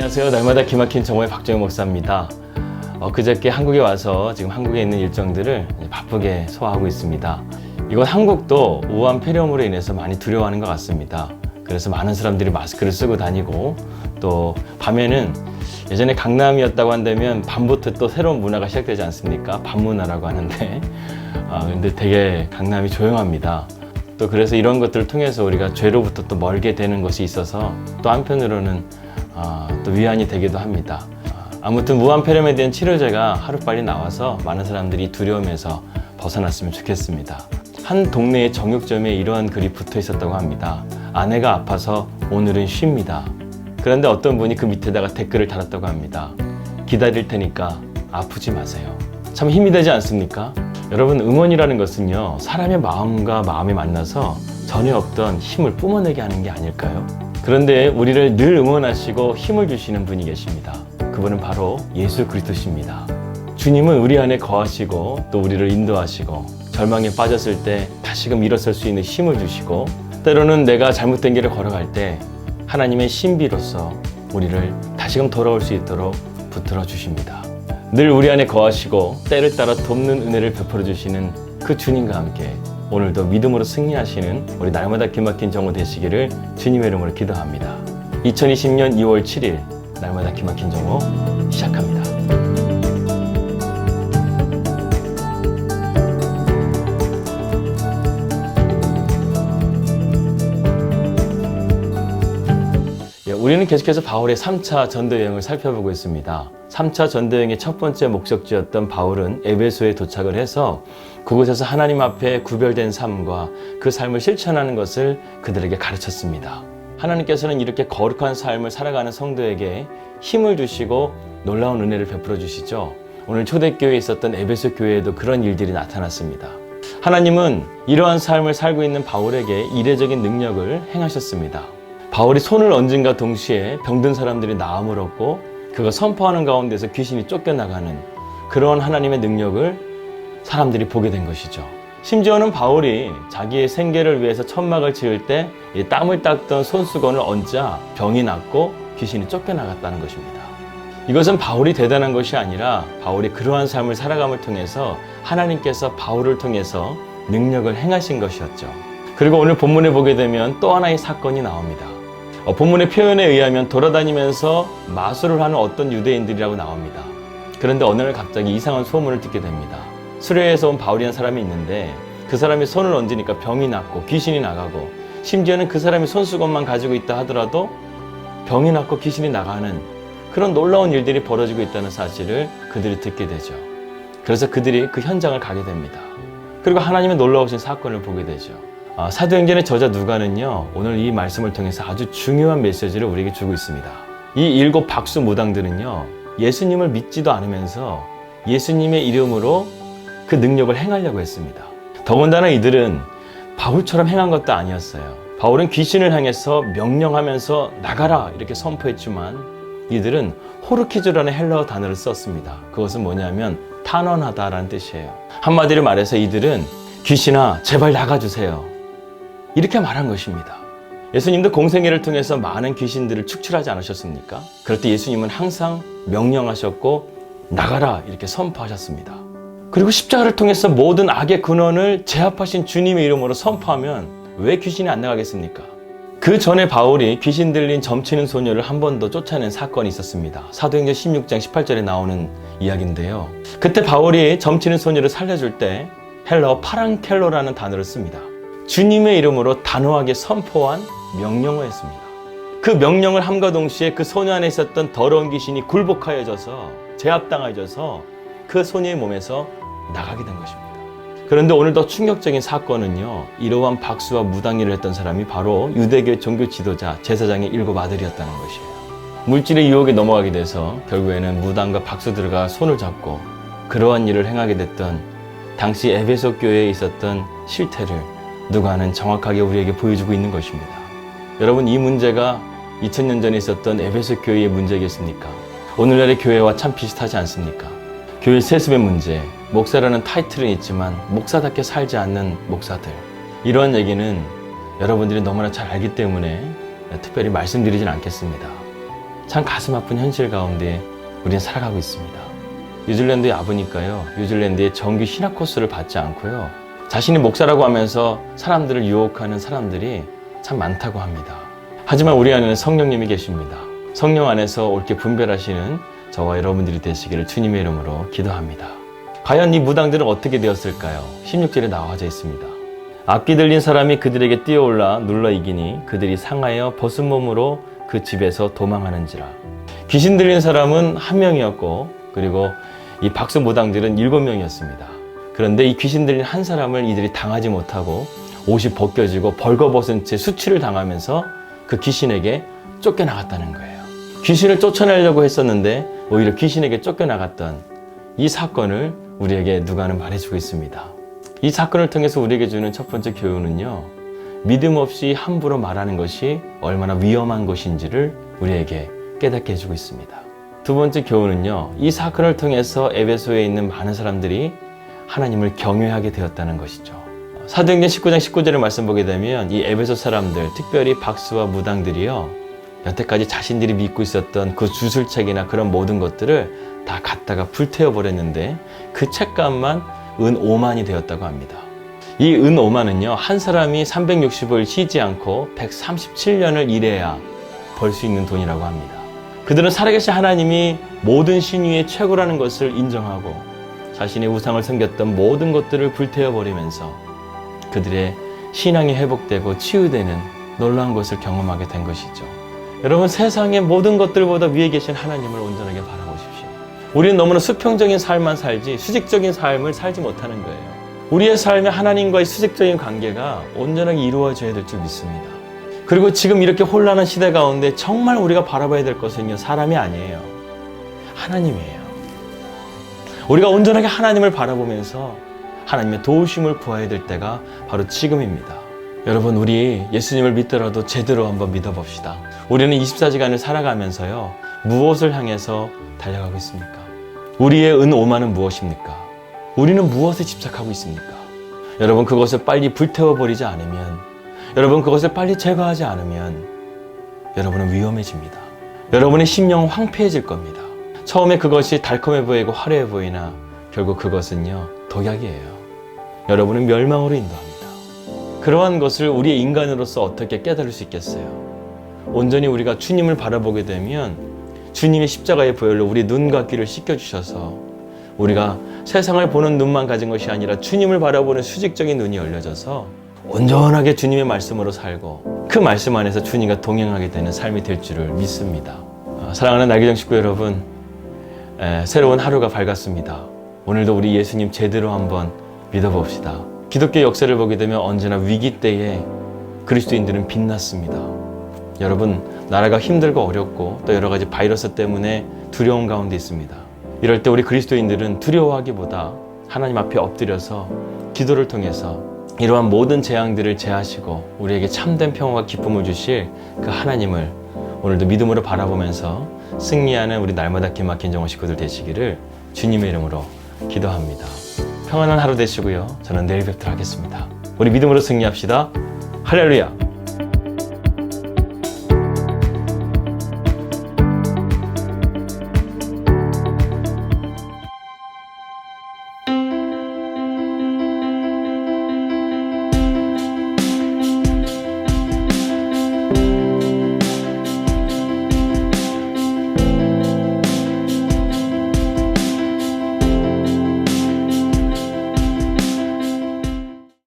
안녕하세요. 날마다 기막힌 정오의 박정희 목사입니다. 그저께 한국에 와서 지금 한국에 있는 일정들을 바쁘게 소화하고 있습니다. 이곳 한국도 우한 폐렴으로 인해서 많이 두려워하는 것 같습니다. 그래서 많은 사람들이 마스크를 쓰고 다니고, 또 밤에는 예전에 강남이었다고 한다면 밤부터 또 새로운 문화가 시작되지 않습니까? 밤문화라고 하는데 근데 되게 강남이 조용합니다. 또 그래서 이런 것들을 통해서 우리가 죄로부터 또 멀게 되는 것이 있어서 또 한편으로는 또 위안이 되기도 합니다. 아무튼 우한 폐렴에 대한 치료제가 하루빨리 나와서 많은 사람들이 두려움에서 벗어났으면 좋겠습니다. 한 동네의 정육점에 이러한 글이 붙어 있었다고 합니다. 아내가 아파서 오늘은 쉽니다. 그런데 어떤 분이 그 밑에다가 댓글을 달았다고 합니다. 기다릴 테니까 아프지 마세요. 참 힘이 되지 않습니까? 여러분, 응원이라는 것은요, 사람의 마음과 마음이 만나서 전에 없던 힘을 뿜어내게 하는 게 아닐까요? 그런데 우리를 늘 응원하시고 힘을 주시는 분이 계십니다. 그분은 바로 예수 그리스도십니다. 주님은 우리 안에 거하시고 또 우리를 인도하시고 절망에 빠졌을 때 다시금 일어설 수 있는 힘을 주시고, 때로는 내가 잘못된 길을 걸어갈 때 하나님의 신비로서 우리를 다시금 돌아올 수 있도록 붙들어 주십니다. 늘 우리 안에 거하시고 때를 따라 돕는 은혜를 베풀어 주시는 그 주님과 함께 오늘도 믿음으로 승리하시는 우리 날마다 기막힌 정오 되시기를 주님의 이름으로 기도합니다. 2020년 2월 7일 날마다 기막힌 정오 시작합니다. 우리는 계속해서 바울의 3차 전도 여행을 살펴보고 있습니다. 3차 전도 여행의 첫 번째 목적지였던 바울은 에베소에 도착을 해서 그곳에서 하나님 앞에 구별된 삶과 그 삶을 실천하는 것을 그들에게 가르쳤습니다. 하나님께서는 이렇게 거룩한 삶을 살아가는 성도에게 힘을 주시고 놀라운 은혜를 베풀어 주시죠. 오늘 초대교회에 있었던 에베소 교회에도 그런 일들이 나타났습니다. 하나님은 이러한 삶을 살고 있는 바울에게 이례적인 능력을 행하셨습니다. 바울이 손을 얹은과 동시에 병든 사람들이 나음을 얻고 그가 선포하는 가운데서 귀신이 쫓겨나가는 그런 하나님의 능력을 사람들이 보게 된 것이죠. 심지어는 바울이 자기의 생계를 위해서 천막을 지을 때 땀을 닦던 손수건을 얹자 병이 낫고 귀신이 쫓겨나갔다는 것입니다. 이것은 바울이 대단한 것이 아니라 바울이 그러한 삶을 살아감을 통해서 하나님께서 바울을 통해서 능력을 행하신 것이었죠. 그리고 오늘 본문에 보게 되면 또 하나의 사건이 나옵니다. 본문의 표현에 의하면 돌아다니면서 마술을 하는 어떤 유대인들이라고 나옵니다. 그런데 어느 날 갑자기 이상한 소문을 듣게 됩니다. 수레에서 온 바울이라는 사람이 있는데 그 사람이 손을 얹으니까 병이 낫고 귀신이 나가고, 심지어는 그 사람이 손수건만 가지고 있다 하더라도 병이 낫고 귀신이 나가는 그런 놀라운 일들이 벌어지고 있다는 사실을 그들이 듣게 되죠. 그래서 그들이 그 현장을 가게 됩니다. 그리고 하나님의 놀라우신 사건을 보게 되죠. 사도행전의 저자 누가는요, 오늘 이 말씀을 통해서 아주 중요한 메시지를 우리에게 주고 있습니다. 이 7 박수 무당들은요, 예수님을 믿지도 않으면서 예수님의 이름으로 그 능력을 행하려고 했습니다. 더군다나 이들은 바울처럼 행한 것도 아니었어요. 바울은 귀신을 향해서 명령하면서 나가라 이렇게 선포했지만 이들은 호르키즈라는 헬라어 단어를 썼습니다. 그것은 뭐냐면 탄원하다라는 뜻이에요. 한마디로 말해서 이들은 귀신아 제발 나가주세요 이렇게 말한 것입니다. 예수님도 공생애를 통해서 많은 귀신들을 축출하지 않으셨습니까? 그럴 때 예수님은 항상 명령하셨고 나가라 이렇게 선포하셨습니다. 그리고 십자가를 통해서 모든 악의 근원을 제압하신 주님의 이름으로 선포하면 왜 귀신이 안 나가겠습니까? 그 전에 바울이 귀신 들린 점치는 소녀를 한 번 더 쫓아낸 사건이 있었습니다. 사도행전 16장 18절에 나오는 이야기인데요. 그때 바울이 점치는 소녀를 살려줄 때 헬라어 파랑켈로라는 단어를 씁니다. 주님의 이름으로 단호하게 선포한 명령어였습니다. 그 명령을 함과 동시에 그 소녀 안에 있었던 더러운 귀신이 굴복하여져서 제압당하여져서 그 소녀의 몸에서 나가게 된 것입니다. 그런데 오늘 더 충격적인 사건은요, 이러한 박수와 무당일을 했던 사람이 바로 유대교의 종교 지도자 제사장의 7 아들이었다는 것이에요. 물질의 유혹에 넘어가게 돼서 결국에는 무당과 박수들과 손을 잡고 그러한 일을 행하게 됐던 당시 에베소 교회에 있었던 실태를 누가는 정확하게 우리에게 보여주고 있는 것입니다. 여러분, 이 문제가 2000년 전에 있었던 에베소 교회의 문제겠습니까? 오늘날의 교회와 참 비슷하지 않습니까? 교회 세습의 문제, 목사라는 타이틀은 있지만 목사답게 살지 않는 목사들, 이러한 얘기는 여러분들이 너무나 잘 알기 때문에 특별히 말씀드리진 않겠습니다. 참 가슴 아픈 현실 가운데 우리는 살아가고 있습니다. 뉴질랜드에 와보니까요, 뉴질랜드의 정규 신학 코스를 받지 않고요, 자신이 목사라고 하면서 사람들을 유혹하는 사람들이 참 많다고 합니다. 하지만 우리 안에는 성령님이 계십니다. 성령 안에서 옳게 분별하시는 저와 여러분들이 되시기를 주님의 이름으로 기도합니다. 과연 이 무당들은 어떻게 되었을까요? 16절에 나와져 있습니다. 악기 들린 사람이 그들에게 뛰어올라 눌러 이기니 그들이 상하여 벗은 몸으로 그 집에서 도망하는지라. 귀신 들린 사람은 한 명이었고, 그리고 이 박수 무당들은 7명이었습니다. 그런데 이 귀신 들린 한 사람을 이들이 당하지 못하고 옷이 벗겨지고 벌거벗은 채 수치를 당하면서 그 귀신에게 쫓겨나갔다는 거예요. 귀신을 쫓아내려고 했었는데 오히려 귀신에게 쫓겨나갔던 이 사건을 우리에게 누가는 말해주고 있습니다. 이 사건을 통해서 우리에게 주는 첫 번째 교훈은요, 믿음 없이 함부로 말하는 것이 얼마나 위험한 것인지를 우리에게 깨닫게 해주고 있습니다. 두 번째 교훈은요, 이 사건을 통해서 에베소에 있는 많은 사람들이 하나님을 경외하게 되었다는 것이죠. 사도행전 19장 19절의 말씀 보게 되면 이 에베소 사람들, 특별히 박수와 무당들이요, 여태까지 자신들이 믿고 있었던 그 주술책이나 그런 모든 것들을 다 갖다가 불태워버렸는데 그 책값만 은 5만이 되었다고 합니다. 이 은 5만은요, 한 사람이 365일 쉬지 않고 137년을 일해야 벌 수 있는 돈이라고 합니다. 그들은 살아계신 하나님이 모든 신위의 최고라는 것을 인정하고 자신의 우상을 섬겼던 모든 것들을 불태워버리면서 그들의 신앙이 회복되고 치유되는 놀라운 것을 경험하게 된 것이죠. 여러분, 세상의 모든 것들보다 위에 계신 하나님을 온전하게 바라보십시오. 우리는 너무나 수평적인 삶만 살지 수직적인 삶을 살지 못하는 거예요. 우리의 삶에 하나님과의 수직적인 관계가 온전하게 이루어져야 될 줄 믿습니다. 그리고 지금 이렇게 혼란한 시대 가운데 정말 우리가 바라봐야 될 것은요, 사람이 아니에요. 하나님이에요. 우리가 온전하게 하나님을 바라보면서 하나님의 도우심을 구해야 될 때가 바로 지금입니다. 여러분, 우리 예수님을 믿더라도 제대로 한번 믿어봅시다. 우리는 24시간을 살아가면서요, 무엇을 향해서 달려가고 있습니까? 우리의 은 5만은 무엇입니까? 우리는 무엇에 집착하고 있습니까? 여러분, 그것을 빨리 불태워버리지 않으면, 여러분, 그것을 빨리 제거하지 않으면 여러분은 위험해집니다. 여러분의 심령은 황폐해질 겁니다. 처음에 그것이 달콤해 보이고 화려해 보이나 결국 그것은요, 독약이에요. 여러분은 멸망으로 인도합니다. 그러한 것을 우리의 인간으로서 어떻게 깨달을 수 있겠어요? 온전히 우리가 주님을 바라보게 되면 주님의 십자가의 보혈로 우리 눈과 귀를 씻겨주셔서 우리가 세상을 보는 눈만 가진 것이 아니라 주님을 바라보는 수직적인 눈이 열려져서 온전하게 주님의 말씀으로 살고 그 말씀 안에서 주님과 동행하게 되는 삶이 될 줄을 믿습니다. 사랑하는 날개정 식구 여러분, 새로운 하루가 밝았습니다. 오늘도 우리 예수님 제대로 한번 믿어봅시다. 기독교 역사를 보게 되면 언제나 위기 때에 그리스도인들은 빛났습니다. 여러분, 나라가 힘들고 어렵고 또 여러 가지 바이러스 때문에 두려움 가운데 있습니다. 이럴 때 우리 그리스도인들은 두려워하기보다 하나님 앞에 엎드려서 기도를 통해서 이러한 모든 재앙들을 제하시고 우리에게 참된 평화와 기쁨을 주실 그 하나님을 오늘도 믿음으로 바라보면서 승리하는 우리 날마다 기막힌 정원 식구들 되시기를 주님의 이름으로 기도합니다. 평안한 하루 되시고요. 저는 내일 뵙도록 하겠습니다. 우리 믿음으로 승리합시다. 할렐루야!